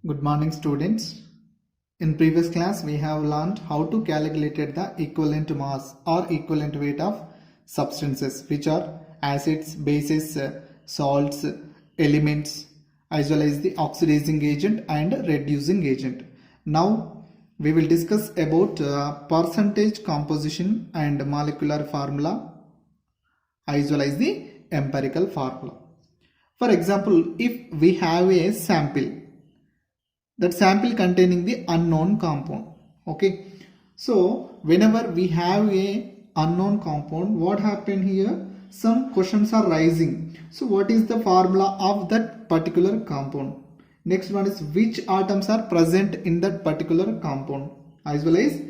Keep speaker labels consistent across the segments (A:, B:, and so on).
A: Good morning students. In previous class we have learned how to calculate the equivalent mass or equivalent weight of substances which are acids, bases, salts, elements as well as the oxidizing agent and reducing agent. Now we will discuss about percentage composition and molecular formula as well as the empirical formula. For example, if we have a sample, that sample containing the unknown compound, okay, so whenever we have a unknown compound, what happened here, some questions are rising. So what is the formula of that particular compound? Next one is which atoms are present in that particular compound, as well as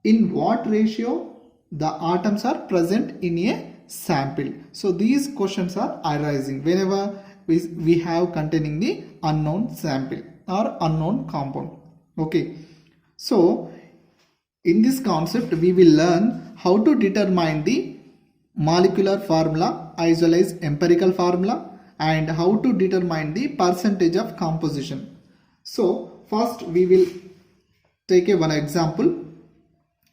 A: in what ratio the atoms are present in a sample. So these questions are arising whenever we have containing the unknown sample or unknown compound. Okay, so in this concept we will learn how to determine the molecular formula as well as empirical formula and how to determine the percentage of composition. So first we will take one example.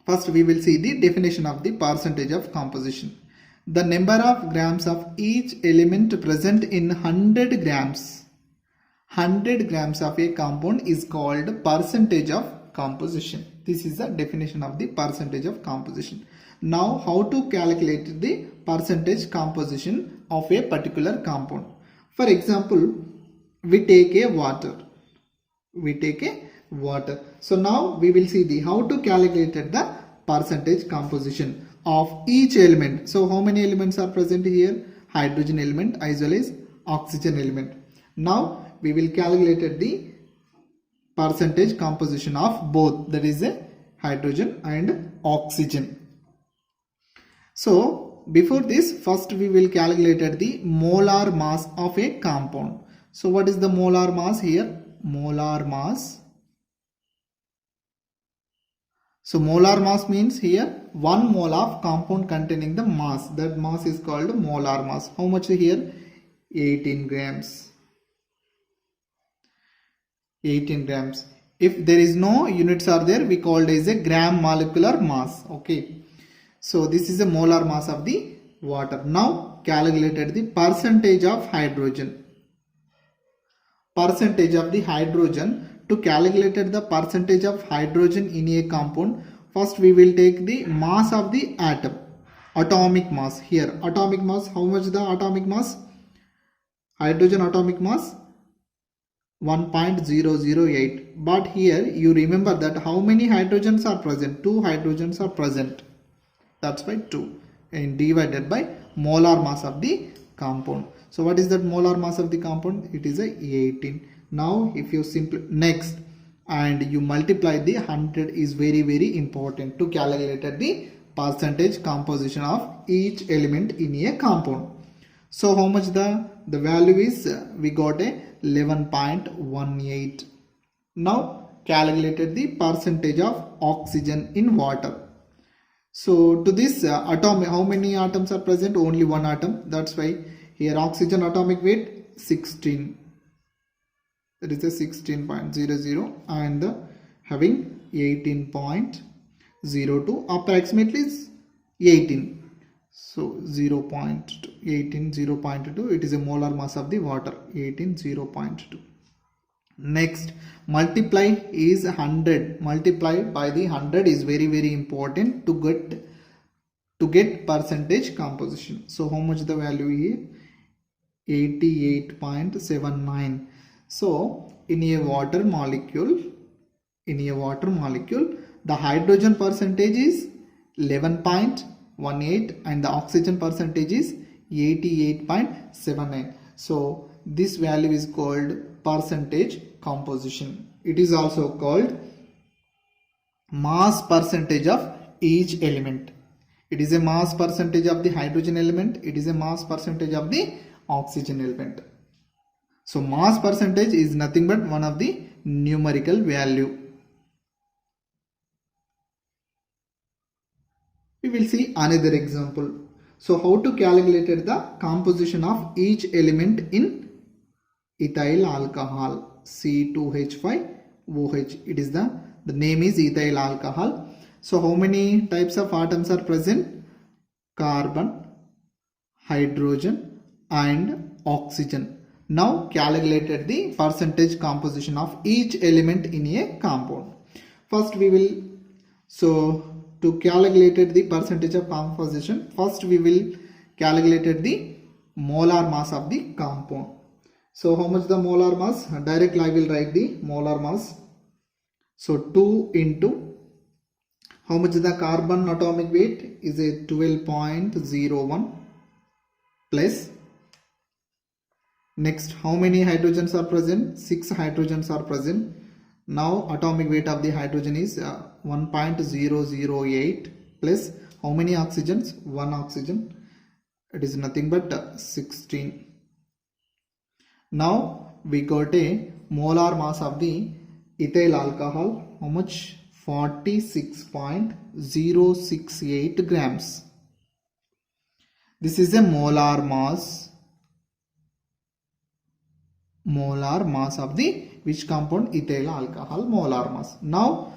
A: First we will see the definition of the percentage of composition. The number of grams of each element present in 100 grams of a compound is called percentage of composition. This is the definition of the percentage of composition. Now how to calculate the percentage composition of a particular compound? For example, we take a water. So now we will see the how to calculate the percentage composition of each element. So how many elements are present here? Hydrogen element as well as oxygen element. Now we will calculate the percentage composition of both, that is a hydrogen and oxygen. So before this, first we will calculate the molar mass of a compound. So what is the molar mass here? Molar mass. So molar mass means here 1 mole of compound containing the mass. That mass is called molar mass. How much here? 18 grams. 18 grams. If there is no units are there, we called as a gram molecular mass. Okay. So this is the molar mass of the water. Now calculated the percentage of hydrogen. Percentage of the hydrogen. To calculate the percentage of hydrogen in a compound, first we will take the mass of the atom. Atomic mass here. Atomic mass, how much the atomic mass? Hydrogen atomic mass 1.008. But here you remember that how many hydrogens are present? 2 hydrogens are present. That's why 2 and divided by molar mass of the compound. So what is that molar mass of the compound? It is a 18. Now if you simply next and you multiply the 100 is very important to calculate the percentage composition of each element in a compound. So how much the value is? We got a 11.18. Now calculated the percentage of oxygen in water. So to this atom, how many atoms are present? Only one atom. That's why here oxygen atomic weight 16. That is a 16.00 and having 18.02, approximately is 18. So 0.18, 0.2, it is a molar mass of the water, 18, 0.2. Next, multiply is 100. Multiplied by the 100 is very important to get percentage composition. So how much the value here? 88.79. So in a water molecule, the hydrogen percentage is 11.18 and the oxygen percentage is 88.79. So this value is called percentage composition. It is also called mass percentage of each element. It is a mass percentage of the hydrogen element. It is a mass percentage of the oxygen element. So mass percentage is nothing but one of the numerical value. We will see another example. So how to calculate the composition of each element in ethyl alcohol. C2H5OH. It is the name is ethyl alcohol. So how many types of atoms are present? Carbon, hydrogen and oxygen. Now calculated the percentage composition of each element in a compound. First we will, to calculate the percentage of composition, first we will calculate the molar mass of the compound. So how much the molar mass? Directly I will write the molar mass. So 2 into how much the carbon atomic weight is a 12.01 plus, next how many hydrogens are present? 6 hydrogens are present. Now atomic weight of the hydrogen is 1.008 plus how many oxygens? 1 oxygen. It is nothing but 16. Now we got a molar mass of the ethyl alcohol. How much? 46.068 grams. This is a molar mass of the which compound? Ethyl alcohol molar mass. Now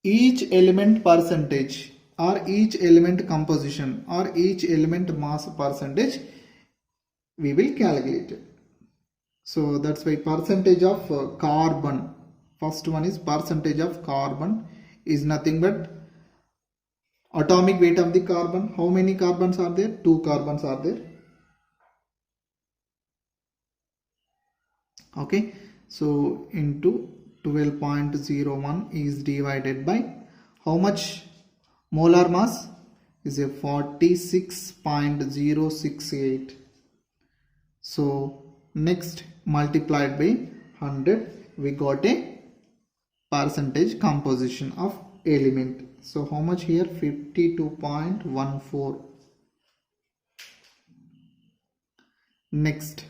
A: each element percentage or each element composition or each element mass percentage we will calculate it. So that's why percentage of carbon, first one is percentage of carbon is nothing but atomic weight of the carbon. How many carbons are there? 2 carbons are there. Okay, so into 12.01 is divided by how much? Molar mass is a 46.068. So next multiplied by 100, we got a percentage composition of element. So how much here? 52.14. Next,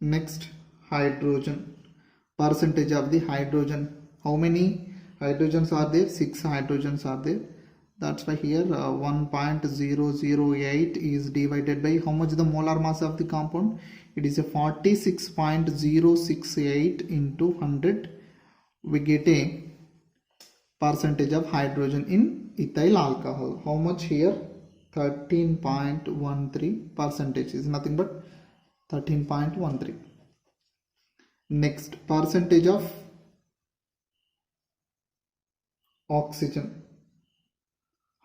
A: next hydrogen, percentage of the hydrogen. How many hydrogens are there? 6 hydrogens are there. That's why here 1.008 is divided by how much the molar mass of the compound? It is a 46.068 into 100. We get a percentage of hydrogen in ethyl alcohol. How much here? 13.13 percentage is nothing but 13.13. Next, percentage of oxygen.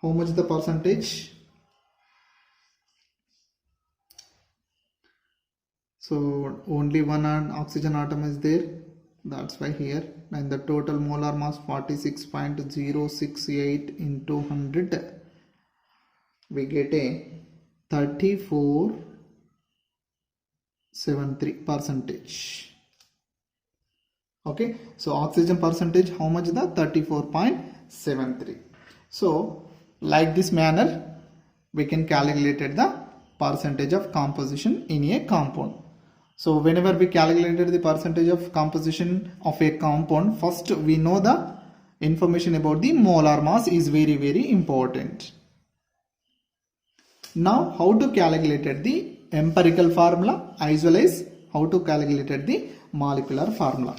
A: How much the percentage? So only one oxygen atom is there. That's why here, and the total molar mass 46.068 into 100. We get a 34.73 percentage. Okay, so oxygen percentage, how much? The 34.73. So like this manner we can calculate the percentage of composition in a compound. So whenever we calculated the percentage of composition of a compound, first we know the information about the molar mass is very important. Now how to calculate the empirical formula as well as how to calculate the molecular formula.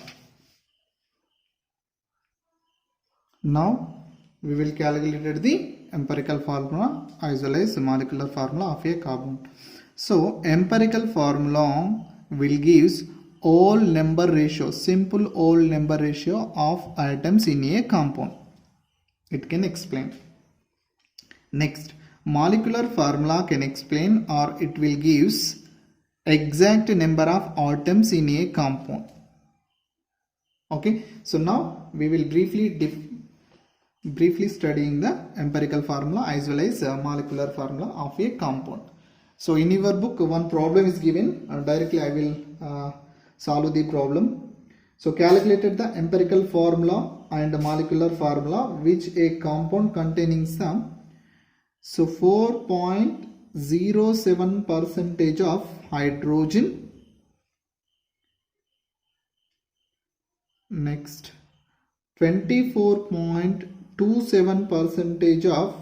A: Now we will calculate the empirical formula as well as molecular formula of a compound. So empirical formula will gives all number ratio, simple all number ratio of atoms in a compound. It can explain. Next, molecular formula can explain or it will gives exact number of atoms in a compound. Okay, so now we will briefly studying the empirical formula as well as molecular formula of a compound. So in your book one problem is given, directly I will solve the problem. So calculated the empirical formula and molecular formula which a compound containing some 4.07 percentage of hydrogen, next 24.27 percentage of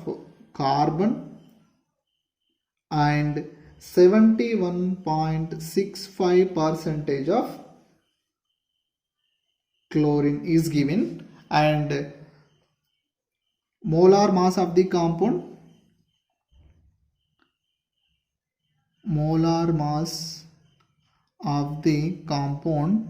A: carbon and 71.65 percentage of chlorine is given, and molar mass of the compound, molar mass of the compound,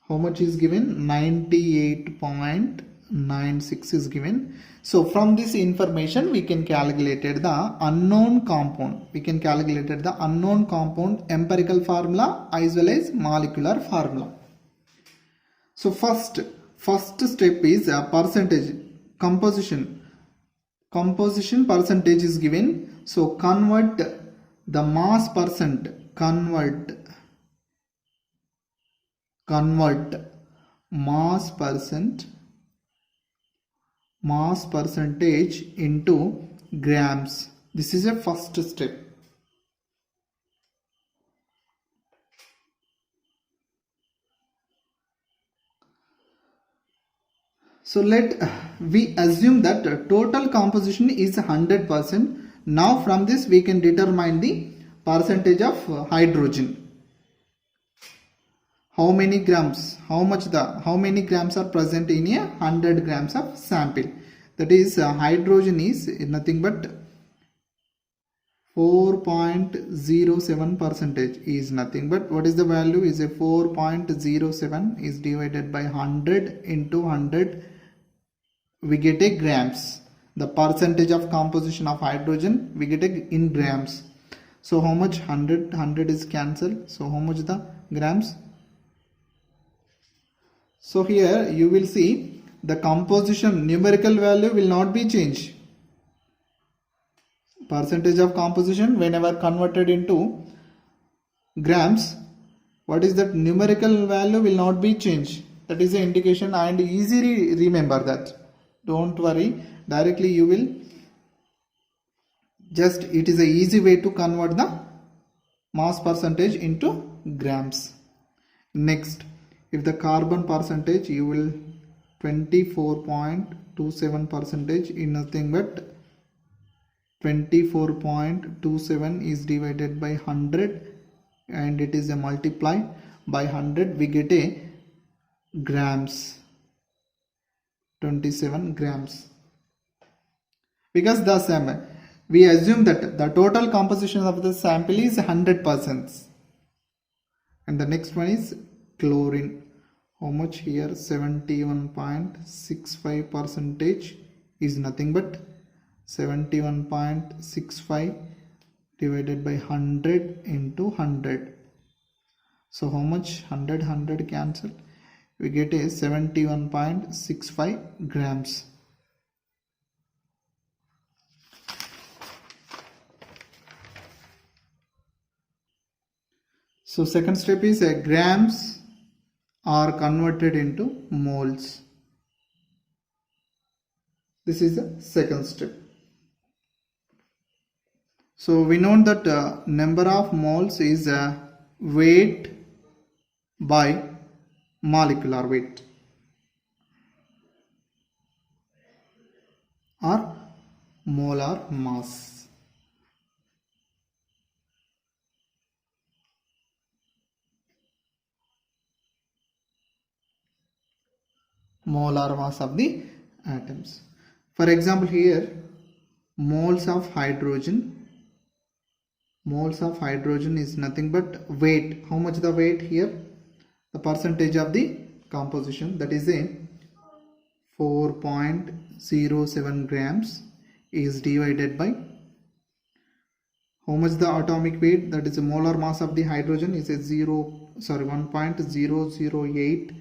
A: how much is given? 98.96 is given. So from this information we can calculate the unknown compound. We can calculate the unknown compound empirical formula as well as molecular formula. So first step is percentage composition. Composition percentage is given. So convert the mass percent, convert mass percentage into grams. This is a first step. So let we assume that total composition is 100%. Now from this we can determine the percentage of hydrogen. How many grams? How many grams are present in a 100 grams of sample? That is hydrogen is nothing but 4.07 percentage is nothing but, what is the value? Is a 4.07 is divided by 100 into 100, we get a grams. The percentage of composition of hydrogen we get a in grams. So how much? 100 is cancelled. So how much the grams? So here you will see the composition numerical value will not be changed. Percentage of composition whenever converted into grams, what is that? Numerical value will not be changed. That is the indication, and easily remember that. Don't worry, directly you will just, it is a easy way to convert the mass percentage into grams. Next, if the carbon percentage, you will 24.27 percentage is nothing but 24.27 is divided by 100 and it is a multiply by 100, we get a grams, 27 grams. Because the same, we assume that the total composition of the sample is 100%. And the next one is chlorine. How much here? 71.65 percentage is nothing but 71.65 divided by 100 into 100. So how much? 100 cancel. We get a 71.65 grams. So second step is grams are converted into moles. This is the second step. So we know that number of moles is weight by molecular weight or molar mass. Molar mass of the atoms. For example, here moles of hydrogen. Moles of hydrogen is nothing but weight. How much the weight here? The percentage of the composition, that is a 4.07 grams is divided by how much the atomic weight, that is a molar mass of the hydrogen is a 1.008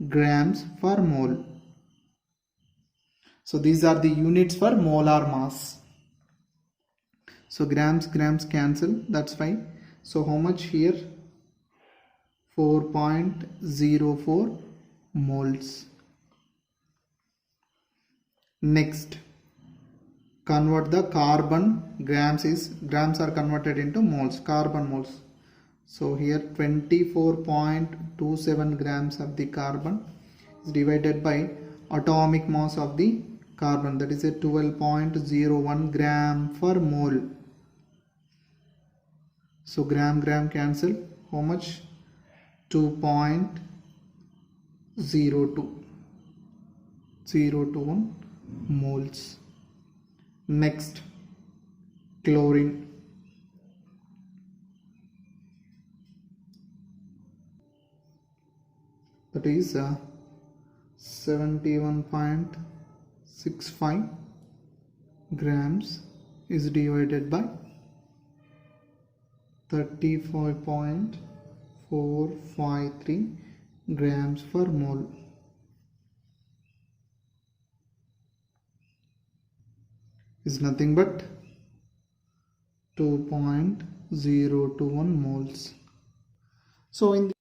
A: grams per mole. So these are the units for molar mass. So grams cancel, that's fine. So how much here? 4.04 moles. Next, convert the carbon. Grams are converted into moles, carbon moles. So here 24.27 grams of the carbon is divided by atomic mass of the carbon, that is a 12.01 gram per mole. So gram cancel. How much? 2.02021 moles. Next, chlorine. That is 71.65 grams is divided by 35.453 grams per mole. Is nothing but 2.021 moles. So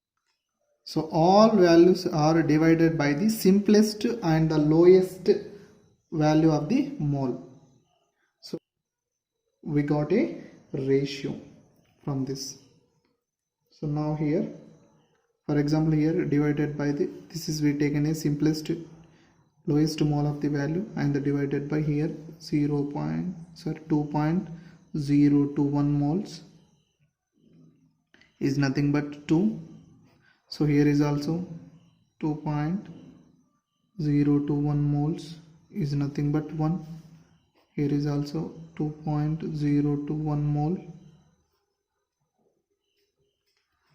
A: all values are divided by the simplest and the lowest value of the mole. So we got a ratio from this. So now here, for example, here divided by this is we taken a simplest lowest mole of the value and divided by here 2.021 moles is nothing but 2. So here is also 2.021 moles is nothing but 1. Here is also 2.021 mole.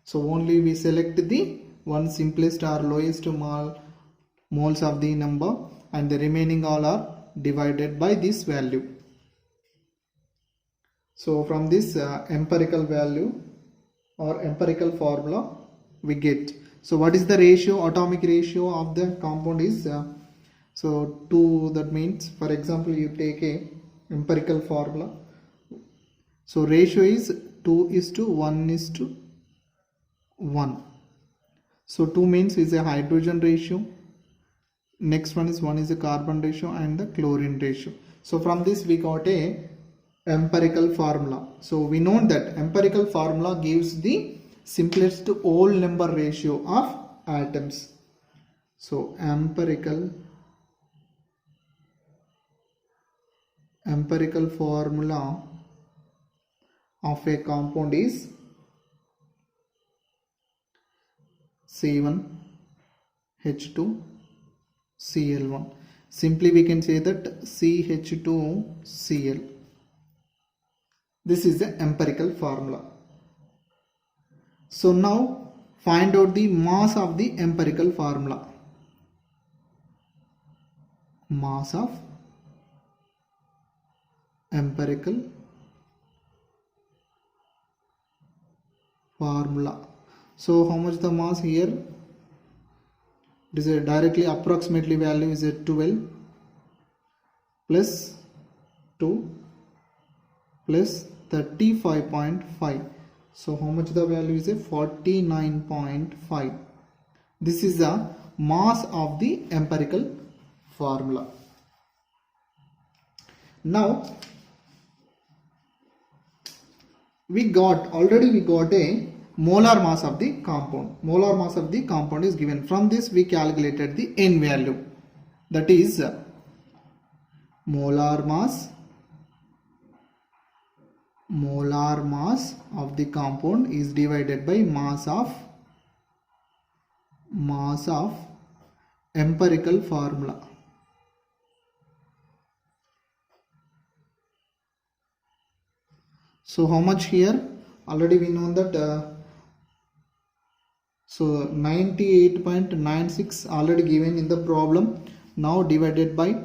A: So only we select the one simplest or lowest moles of the number, and the remaining all are divided by this value. So from this empirical value or empirical formula we get. So what is the ratio, atomic ratio of the compound is so 2. That means, for example, you take a empirical formula. So ratio is 2:1:1. So 2 means is a hydrogen ratio. Next one is a carbon ratio and the chlorine ratio. So from this we got a empirical formula. So we know that empirical formula gives the simplest whole number ratio of atoms. So empirical formula of a compound is C1H2Cl1. Simply we can say that CH2Cl. This is the empirical formula. So now find out the mass of the empirical formula. Mass of empirical formula. So how much the mass here? It is a directly approximately value is a 12 plus 2 plus 35.5. So how much the value is a 49.5. This is the mass of the empirical formula. Now we got a molar mass of the compound. Molar mass of the compound is given. From this we calculated the N value. That is molar mass of the compound is divided by mass of empirical formula. So how much here? Already we know that so 98.96 already given in the problem. Now divided by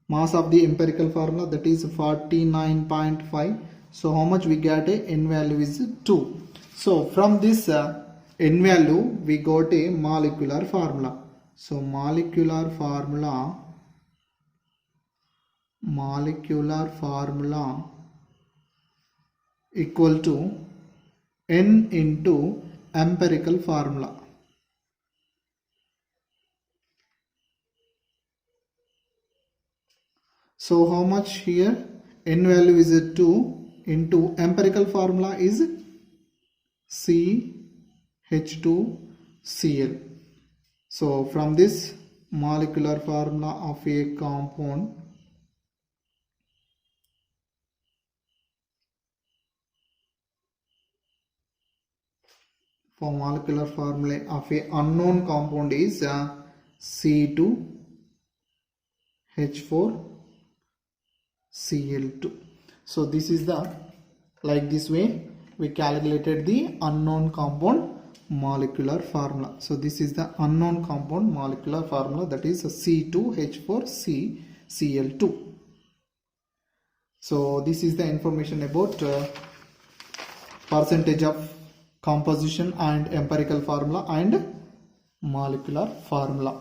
A: mass of the empirical formula, that is 49.5. So how much we get a N value is 2. So from this N value we got a molecular formula. So molecular formula equal to N into empirical formula. So how much here? N value is 2 into empirical formula is CH2Cl. So from this molecular formula of a compound, for molecular formula of a unknown compound is C2H4Cl2. So this is the, like this way we calculated the unknown compound molecular formula. So this is the unknown compound molecular formula, that is C2H4Cl2. So this is the information about percentage of composition and empirical formula and molecular formula.